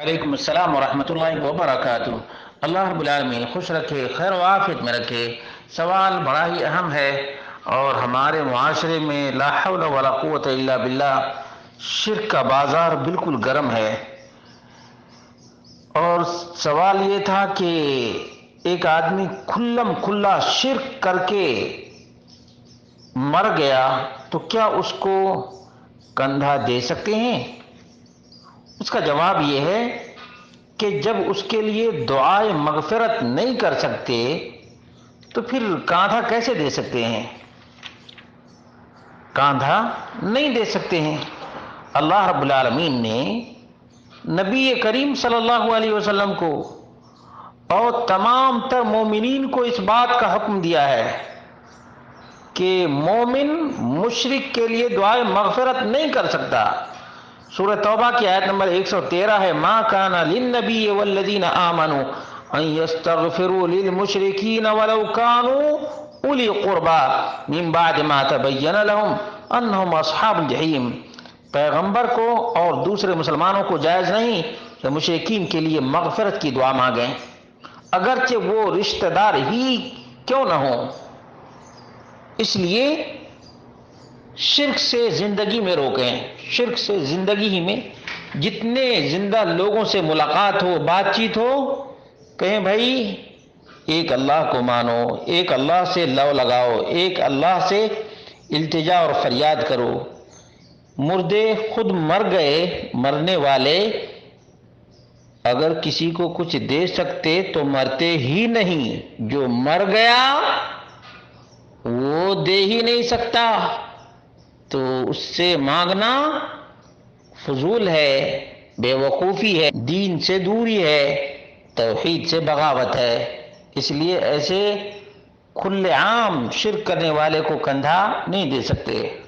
وعلیکم السلام ورحمۃ اللہ وبرکاتہ۔ اللہ رب العالمین خوش رکھے، خیر و عافیت میں رکھے۔ سوال بڑا ہی اہم ہے اور ہمارے معاشرے میں لا حول ولا قوت الا باللہ شرک کا بازار بالکل گرم ہے۔ اور سوال یہ تھا کہ ایک آدمی کھلم کھلا شرک کر کے مر گیا تو کیا اس کو کندھا دے سکتے ہیں؟ اس کا جواب یہ ہے کہ جب اس کے لیے دعائے مغفرت نہیں کر سکتے تو پھر کاندھا کیسے دے سکتے ہیں؟ کاندھا نہیں دے سکتے ہیں۔ اللہ رب العالمین نے نبی کریم صلی اللہ علیہ وسلم کو اور تمام تر مومنین کو اس بات کا حکم دیا ہے کہ مومن مشرک کے لیے دعائے مغفرت نہیں کر سکتا۔ سورہ توبہ کی آیت نمبر 113 ہے، ما کان للنبی والذین آمنوا ان یستغفروا للمشرکین ولو کانوا اولی قربا من بعد ما تبین لهم انہم اصحاب الجحیم۔ پیغمبر کو اور دوسرے مسلمانوں کو جائز نہیں کہ مشرکین کے لیے مغفرت کی دعا مانگیں، اگرچہ وہ رشتہ دار ہی کیوں نہ ہوں۔ اس لیے شرک سے زندگی میں روکیں۔ شرک سے زندگی ہی میں جتنے زندہ لوگوں سے ملاقات ہو، بات چیت ہو، کہیں بھائی ایک اللہ کو مانو، ایک اللہ سے لو لگاؤ، ایک اللہ سے التجا اور فریاد کرو۔ مردے خود مر گئے، مرنے والے اگر کسی کو کچھ دے سکتے تو مرتے ہی نہیں۔ جو مر گیا وہ دے ہی نہیں سکتا، تو اس سے مانگنا فضول ہے، بے وقوفی ہے، دین سے دوری ہے، توحید سے بغاوت ہے۔ اس لیے ایسے کھلے عام شرک کرنے والے کو کندھا نہیں دے سکتے۔